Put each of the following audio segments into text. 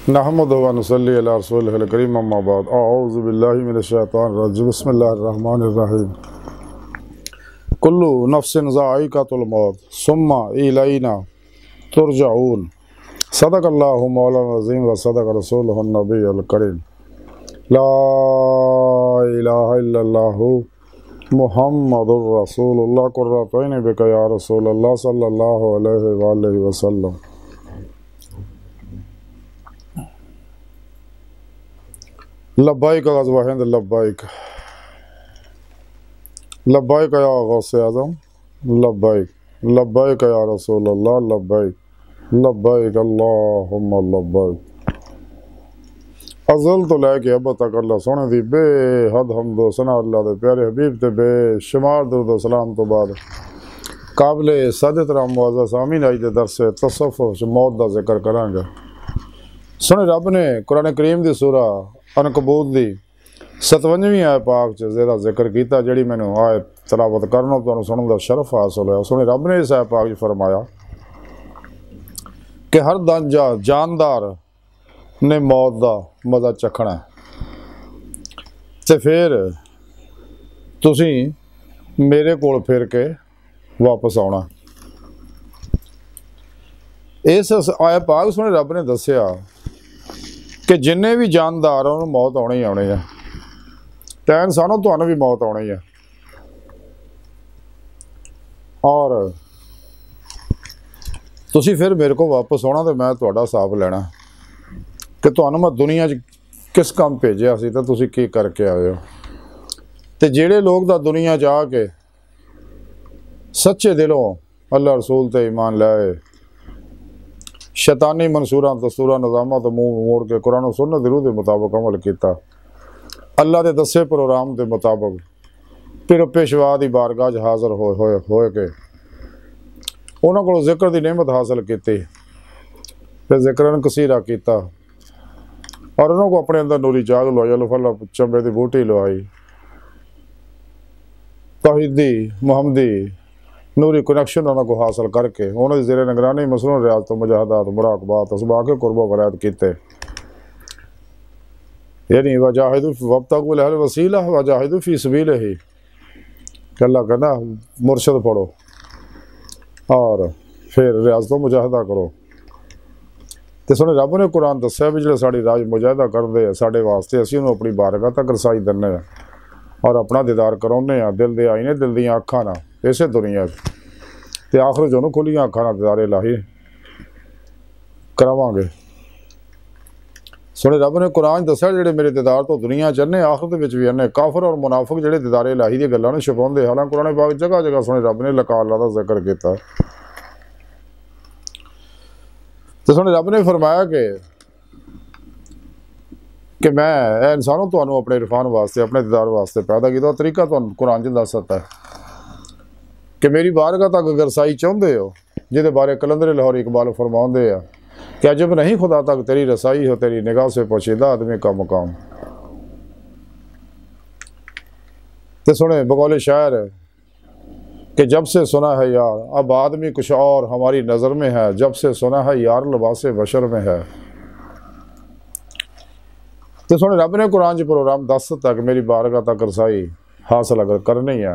نحمدہ و نصلی علی رسولہ الکریم اما بعد اعوذ باللہ من الشیطان الرجیم بسم اللہ الرحمن الرحیم کل نفس ذائقۃ الموت ثم الینا ترجعون صدق اللہ مولانا العظیم و صدق رسولہ النبی الکریم لا الہ الا اللہ محمد الرسول اللہ قرۃ عین بک یا رسول اللہ صلی اللہ علیہ وآلہ وسلم۔ لبیک غزوہ ہند لبیک لبیک یا غوث اعظم لبیک لبیک یا رسول اللہ لبیک لبیک اللہم لبیک۔ ازل تو لے کے اب تک اللہ سونے دی بے حد حمد و ثنا اللہ دے پیارے حبیب تے بے شمار درود و سلام تو بعد قابل صدت رحم معزز سامعین آئی دے درس تصوف موت دا ذکر کریں گے۔ سونے رب نے قرآن کریم دی سورہ عنکبوت دی 57ویں آیت پاک چ زیادہ ذکر کیتا جڑی میں نے آیت تلاوت کرنا تو سنن دا شرف حاصل ہوا۔ سونے رب نے اس آیت پاک فرمایا کہ ہر جاندار نے موت دا مزہ چکھنا ہے تے پھر تسی میرے کول پھر کے واپس آنا۔ اس آیت پاک سونے رب نے دسیا کہ جننے بھی جاندار انہوں موت آنی آنی ہے تو انسانوں تو بھی موت آنی ہے، اور تسی پھر میرے کو واپس آنا تو میں تہاڈا حساب لینا کہ تہانوں میں دنیا کس کام بھیجیا سی تے تسی کی کر کے آئے ہو۔ تے جیڑے لوگ دا دنیا جا کے سچے دلوں اللہ رسول تے ایمان لائے، شیطانی منصوراں دستوراں نظامات منہ موڑ کے قرآن و سنت دی روح دے مطابق عمل کیتا، اللہ دے دسے پروگرام دے مطابق پھر پیشوا دی بارگاہ حاضر ہوئے کے انہوں کو ذکر دی نعمت حاصل کیتی، پھر ذکرن کثیرہ کیتا اور انہوں کو اپنے اندر نوری جاگ لوائی، اللہ اللہ چمبے دی بوٹی لوائی، توحیدی محمدی نوری کنیکشن انہوں کو حاصل کر کے انہوں نے زیر نگرانی مسلون ریاضت و مجاہدات مراقبات اسباق قرب و فرائض کیتے، یعنی وجاہدوا وابتغوا الیہ الوسیلہ وجاہدوا فی سبیلہ ہی کہ اللہ کہنا مرشد پڑھو اور پھر ریاضت و مجاہدہ کرو۔ تے سنے رب نے قرآن دسیا بھی جڑے ساڑی راج مجاہدہ کر دے ساڑے واسطے اسی انہوں اپنی بارگاہ تک رسائی دنے اور اپنا دیدار کرونے ہیں، دل دے آئینے دل دیاں اکھاں نہ اسے دنیا تے آخر جو کھلیاں اکھاں نہ دیدار الہی کراواں گے۔ سنے رب نے قرآن دسیا جڑے میرے دیدار تو دنیا چنے آخرت وچ بھی انے کافر اور منافق جڑے دیدار الہی دی گلاں نوں چھپاوندے، حالانکہ قرآن پاک جگہ جگہ سنے رب نے لقاء اللہ دا ذکر کیتا۔ تو سنے رب نے فرمایا کہ میں اے انسانوں تو اپنے عرفان واسطے اپنے دیدار واسطے پیدا کیتا، طریقہ تو قرآن جن دس سکتا ہے کہ میری بارگاہ تک اگر رسائی چاہتے ہو جہدے بارے کلندر لاہور اقبال فرماؤندے ہیں کہ عجب نہیں خدا تک تیری رسائی ہو تیری نگاہ سے پوشیدہ آدمی کا مقام۔ تو سنے بقول شاعر کہ جب سے سنا ہے یار اب آدمی کچھ اور ہماری نظر میں ہے، جب سے سنا ہے یار لباس بشر میں ہے۔ تو سنے رب نے قرآن پروگرام دس تک میری بارگاہ تک رسائی حاصل اگر کرنی ہے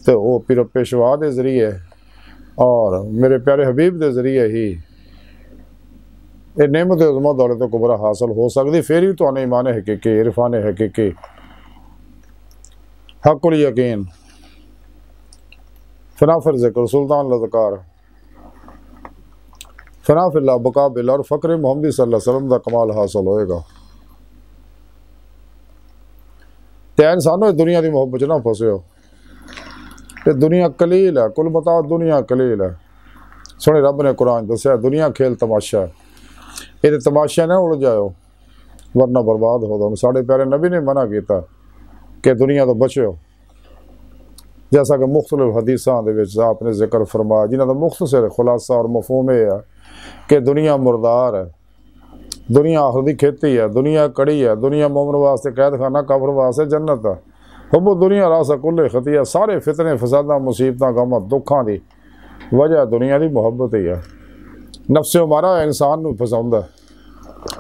تو وہ پھر پیشوا دے ذریعے اور میرے پیارے حبیب دے ذریعے ہی یہ نعمت عظمت دولت کبرا حاصل ہو سکتی، پھر ہی تو ایمان حقیقی عرفان حقیقی حق الیقین فنا فر ذکر سلطان لذکار فنا فی اللہ بقا بلا اور فقر محمدی صلی اللہ علیہ وسلم دا کمال حاصل ہوئے گا۔ تے انسانوں دنیا دی محبت نہ پھسے ہو کہ دنیا قلیل ہے، کل متاع دنیا قلیل ہے۔ سونے رب نے قرآن دسیا دنیا کھیل تماشا ہے، یہ تماشا نہ اڑ جاؤ ورنہ برباد ہو دو۔ ساڑھے پیارے نبی نے منع کیتا کہ دنیا تو بچو، جیسا کہ مختلف حدیثاں دے وچ آپ نے ذکر فرمایا جنہاں دا مختصر خلاصہ اور مفہوم یہ ہے کہ دنیا مردار ہے، دنیا آخر دی کھیتی ہے، دنیا کڑی ہے، دنیا مومن واسطے قید خانہ کافر واسطے جنت ہے۔ حب دنیا راسا کل خطیہ، سارے فتنے فساداں مصیبتاں غماں دکھاں دی وجہ دنیا دی محبت ہی ہے۔ نفس ہمارا انسان نو پسند ہے،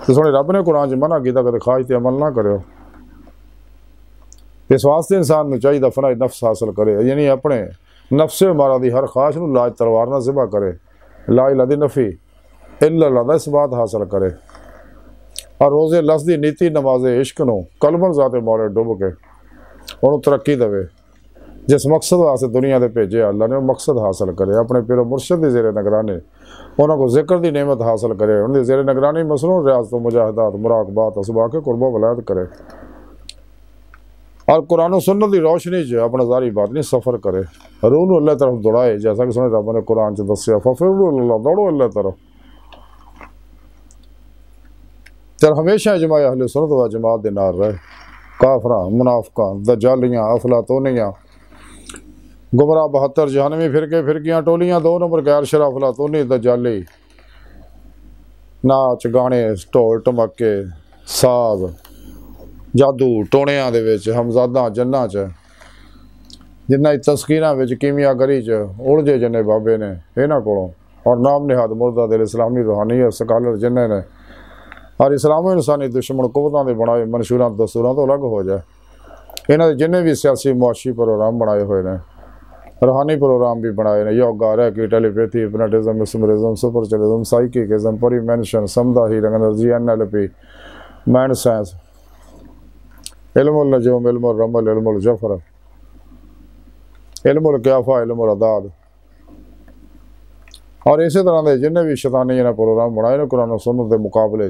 تو سونے رب نے قرآن منع کیا کہ خواہش تے عمل نہ کرو. اس واسطے انسان نو چاہیے فنا نفس حاصل کرے، یعنی اپنے نفس مارا دی ہر خواہش نو لاج تلوار نہ ذبح کرے، لا الہ دی نفی الا اللہ دا اس بات حاصل کرے، اور روزے لفظ دی نیتی نماز عشق نو قلباً ذات مولا ڈب کے انہوں ترقی دے. جس مقصد واسطے دنیا دے بھیجے اللہ نے وہ مقصد حاصل کرے، اپنے پیر و مرشد دی زیر نگرانی انہوں کو ذکر دی نعمت حاصل کرے، ان دی زیر نگرانی مصنوع ریاضت و مجاہدات مراقبات اسباق قرب و ولایت کرے، اور قرآن و سنت دی روشنی جو اپنا ظاہری باطنی سفر کرے، روح نو اللہ طرف دوڑائے، جیسا کہ سنے رب نے قرآن سے دسیا ففروا اللہ، دوڑو اللہ طرف. چل ہمیشہ اجماع اہل سنت و جماعت دے نال رہے، کافراں منافقاں دجالیاں افلاطونیاں گمراہ 72 جہنمی فرقیاں ٹولیاں 2 نمبر غیر شرع افلاطونی دجالی ناچ گانے ڈھول ٹمکے ساز جادو ٹونیاں دے وچ ہمزاداں جناں چ جنہاں تسکیناں وچ کیمیا گری چ اڑجے جنے بابے نے انہاں کولوں، اور نام نہاد مردہ دل اسلامی روحانیت سکالر جنے نے، اور اسلام و انسانی دشمن قوتاں دے بنائے منشوراں دستوراں تو الگ ہو جائے. انہاں دے جنے بھی سیاسی معاشی پروگرام بنائے ہوئے نے، روحانی پروگرام بھی بنائے نے، yoga reiki telepathy hypnotism mesmerism spiritualism psychism پری مینشن سمدھا healing energy NLP mind science علم النجوم علم الرمل علم الجفر علم القیافہ علم العداد، اور اسی طرح دے جنہیں بھی شیطانی جنہیں پروگرام بنائے نے قرآن و سنت دے مقابلے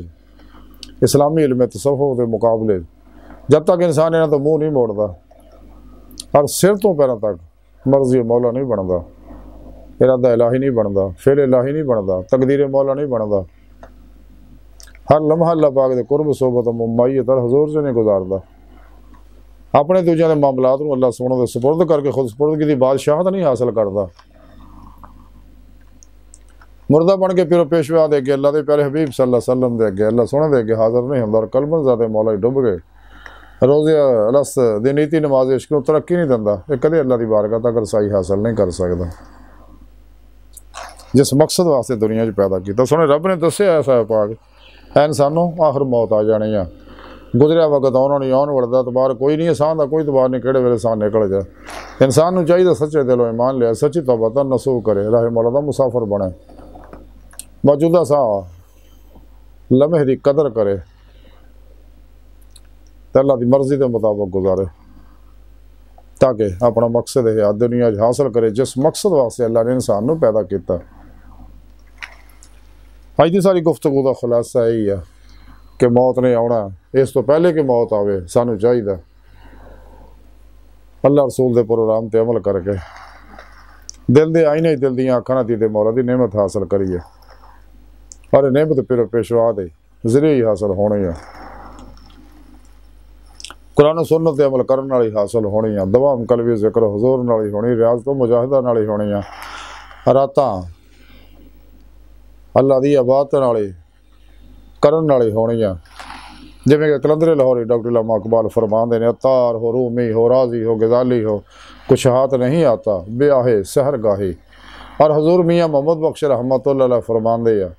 اسلامی علم تصوف دے مقابلے، جب تک انسان انہاں تو منہ نہیں موڑتا اور سر تو پیروں تک مرضی مولا نہیں بنتا، ارادہ الہی نہیں بنتا، فعل الہی نہیں بنتا، تقدیر مولا نہیں بنتا، ہر لمحہ اللہ پاک دے قرب صحبت و ممائیت اور حضور سے نہیں گزارتا، اپنے دوجیاں دے معاملات نو اللہ سونے دے سپرد کر کے خود سپردگی دی بادشاہت نہیں حاصل کرتا، مردہ بن کے پیرو پیشوا دے گے اللہ دے پیارے حبیب صلی اللہ علیہ وسلم دے گے اللہ سونے دے گے حاضر نہیں ہمدار قلباً ذات مولا ڈب گئے، روزے الست دی نیتی نماز عشق نو ترقی نہیں دندا، یہ کدے اللہ دی بارگاہ تک رسائی حاصل نہیں کر سکتا جس مقصد واسطے دنیا چ پیدا کیتا. سونے رب نے دسیا ایسا ہے پاک اے انسانوں آخر موت آ جانی ہے، گزریا وقت آنا نہیں آن وڑتا اعتبار کوئی نہیں، آسان دا کوئی اعتبار نہیں کہڑے ویلے سان نکل جائے. انسان نو چاہیے سچے دلوں ایمان لیا، سچی توبہ نصوح کرے، راہ مولا دا مسافر بنے، موجودہ سا لمحے دی قدر کرے تے اللہ دی مرضی دے مطابق گزارے، تاکہ اپنا مقصد ہے دنیا حاصل کرے جس مقصد واسطے اللہ نے انسان نو پیدا کیتا. اج دی ساری گفتگو دا خلاصہ یہی ہے کہ موت نے آنا، اس تو پہلے کہ موت آوے سانو چاہیے اللہ رسول دے پروگرام تے عمل کر کے دل دے آئینے دل دیاں آنکھاں تے مولا دی نعمت حاصل کریے، اور نعمت پیرو پیشوا دے ذریعے ہی حاصل ہونی ہے، قرآن و سنت تے عمل کرن والی حاصل ہونی ہے، دوام قلبی ذکر حضور نالی ہونی، ریاضت و مجاہدہ نالی ہونی ہے، راتاں اللہ دی عبادت نالی کرن والی ہونی ہے، جویں کہ کلندر لاہوری ڈاکٹر علامہ اقبال فرماندے نے عطار ہو رومی ہو رازی ہو غزالی ہو کچھ ہاتھ نہیں آتا بیاہے سحر گاہی، اور حضور میاں محمد بخش رحمۃ اللہ علیہ فرماندے ہیں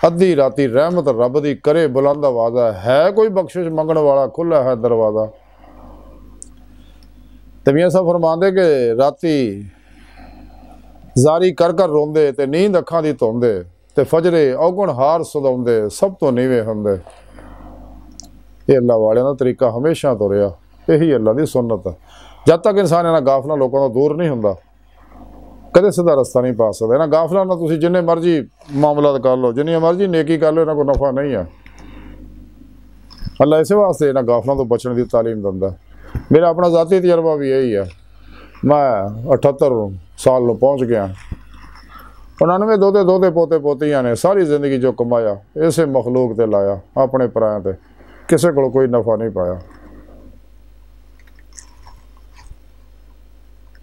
ادھی راتی رحمت رب دی کرے بلند آوازہ ہے کوئی بخشش منگن والا کھلا ہے دروازہ. تے میاں صاحب فرماندے کہ راتی زاری کر کر روندے تے نیند اکھاں دی توندے تے فجرے اوگن ہار سداوندے سب تو نیویں ہوندے. یہ اللہ والے دا طریقہ ہمیشہ تو رہا، یہی اللہ دی سنت ہے. جب تک انسان انہاں غافلاں لوکاں تو دور نہیں ہوندا کدے سیدھا رستہ نہیں پا سکتا. انہاں غافلاں نال تسی جننے مرضی معاملات کر لو، جنی مرضی نیکی کر لو، انہاں کو نفع نہیں ہے. اللہ اسے واسطے انہاں غافلاں تو بچن دی تعلیم دیندا. میرا اپنا ذاتی تجربہ بھی یہی ہے، میں 78 سال نو پہنچ گیا، 99 دوتے پوتے پوتیاں نے ساری زندگی جو کمایا اسے مخلوق تے لایا، اپنے پرایاں تے کسے کو کوئی نفع نہیں پایا.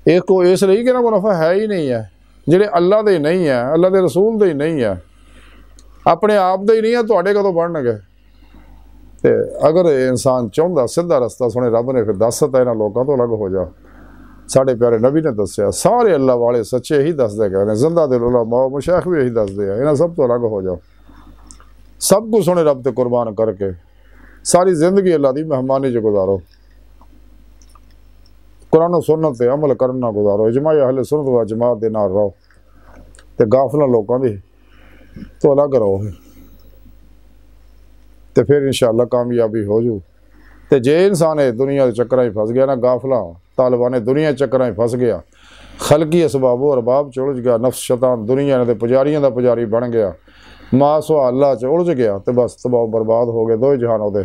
ایک کو اس لیے کہ انہاں کو نفع ہے ہی نہیں ہے، جڑے اللہ دے نہیں ہے، اللہ دے رسول دے ہی نہیں ہے، اپنے آپ دے ہی نہیں ہے، تواڈے کدوں بڑھن گے. تے اگر انسان چاہتا سیدھا رستہ سونے رب نے پھر دس دتا انہاں لوکاں تو الگ ہو جا. ساڑھے پیارے نبی نے دسیا، سارے اللہ والے سچے ہی دس دے گئے، زندہ دل علماء مشائخ بھی یہی دس دے ہیں، انہاں سب تو الگ ہو جاؤ. سب کو سونے رب تے قربان کر کے ساری زندگی اللہ دی مہمانی جو گزارو، قرآن و سنت تے عمل کرنا گزارو، اجماع اہل سنت و جماعت دے نال رہو تے غافلاں لوکاں دی تو الگ رہو تے پھر انشاءاللہ کامیابی ہو جو۔ تے جے انسان دنیا دے چکراں ہی پھس گیا نا، غافلاں طالبان دنیا چکراں ہی پھس گیا، خلقی اسباب و ارباب چ الجھ گیا، نفس شیطان دنیا دے پجاریاں دا پجاری بن گیا، ما سوا اللہ چ الجھ گیا تے بس تباہ و برباد ہو گئے دو جہانوں دے۔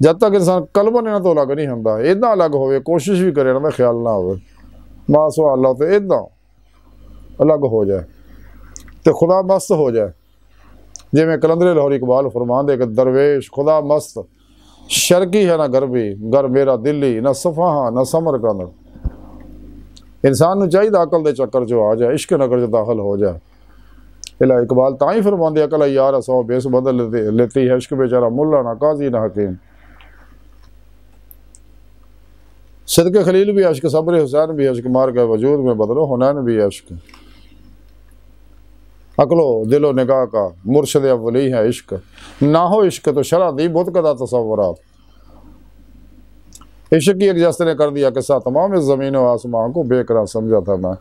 جد تک انسان قلباً انہاں تو الگ نہیں ہوندا، اداں الگ ہوئے کوشش بھی کرے انہاں دا خیال نہ ہوئے، ما سوا اللہ تے اداں الگ ہو جائے تے خدا مست ہو جائے۔ جی میں کلندر لاہور اقبال فرماندے کہ درویش خدا مست شرقی ہے نہ غربی، گر میرا دلی نہ صفحہ نہ سمر کا نہ۔ انسان نو چاہیے عقل دے چکر جو آ جائے، عشق نگر جو داخل ہو جائے۔ الہ اقبال تاں ہی فرماندے عقل یار سو بیس بدل لیتی ہے، عشق بیچارہ ملا نہ قاضی نہ حکیم۔ صدق خلیل بھی عشق، صبر حسین بھی عشق، مار کے وجود میں بدلو حنین بھی عشق۔ عقل و دل و نگاہ کا مرشد اولی ہے عشق، نہ ہو عشق تو شرع دی بت کدا تصورات۔ عشق کی ایک جس نے کر دیا قصہ تمام اس زمین و آسمان کو بے قرار سمجھا تھا میں۔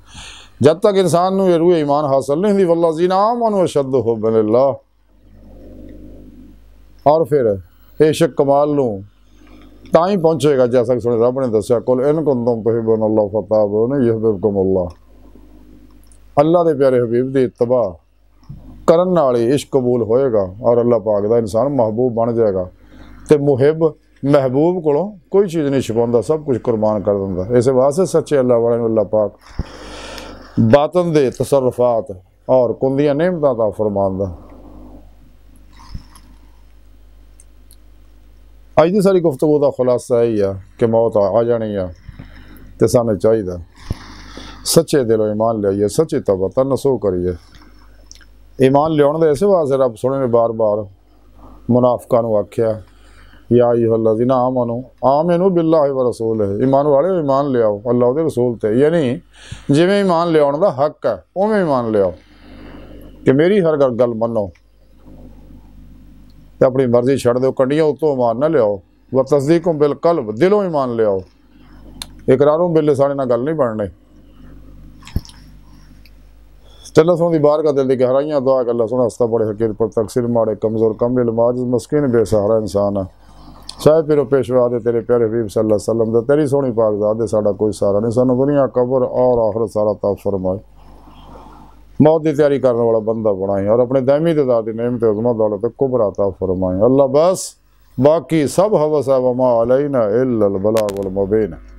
جب تک انسان نو یہ روح ایمان حاصل نہیں دی، والذین آمنوا اشد حبا للہ، اور پھر عشق کمال نو تاں ہی پہنچے گا جیسا کہ سنے رب نے دسیا قل ان کنتم تحبون اللہ فتابعونی یحببکم اللہ۔ اللہ دے پیارے حبیب دی اتباع کرن والی عشق قبول ہوئے گا اور اللہ پاک دا انسان محبوب بن جائے گا تے محب محبوب کو کوئی چیز نہیں چھپاوندا، سب کچھ قربان کر دیندا۔ اس واسطے سچے اللہ والے نوں اللہ پاک باطن دے تصرفات اور کندیاں نعمتاں عطا فرماندا۔ اج دی ساری گفتگو دا خلاصہ یہی ہے کہ موت آ جانی ہے تے سانوں چاہیے سچے دل و ایمان لے سچی توبہ تنسو کریے۔ ایمان لیاؤن دے اسے واسطے رب سونے نے بار بار منافقاں نوں آکھیا یا ایھا الذین آمنوا باللہ ورسولہ، ایمان والے ایمان لے آؤ اللہ دے رسول تے، یعنی جویں ایمان لیاؤن دا حق ہے اوویں ایمان لے آؤ کہ میری ہر گل منو تے اپنی مرضی چھڑ دیو، کنڈیاں اتوں ایمان نہ لیاؤ۔ وتصدیقم بالقلب، دلوں ایمان لے آؤ، اقراروں باللسان نہ گل نہیں بننی۔ چلو سن دی بار کا دل دی گہرائیاں دعا کہ اللہ سنا ہستا بڑے حقیر پر تقصیر ماڑے کمزور کم علم عاجز مسکین بے سہارا انسان ہے، چاہے پیرو پیشوا دے تیرے پیارے حبیب صلی اللہ علیہ وسلم دے تیری سونی پاک ذات دے ساڈا کوئی سہارا نہیں، سانو دنیا قبر اور آخرت سارا عطا فرمائے، موت دی تیاری کرنے والا بندہ بنائیں اور اپنے دائمی تے ذاتی نعمت عظمت دولت کبرا عطا فرمائیں۔ اللہ بس باقی سب ہوس ہے وما علینا الا البلاغ المبین۔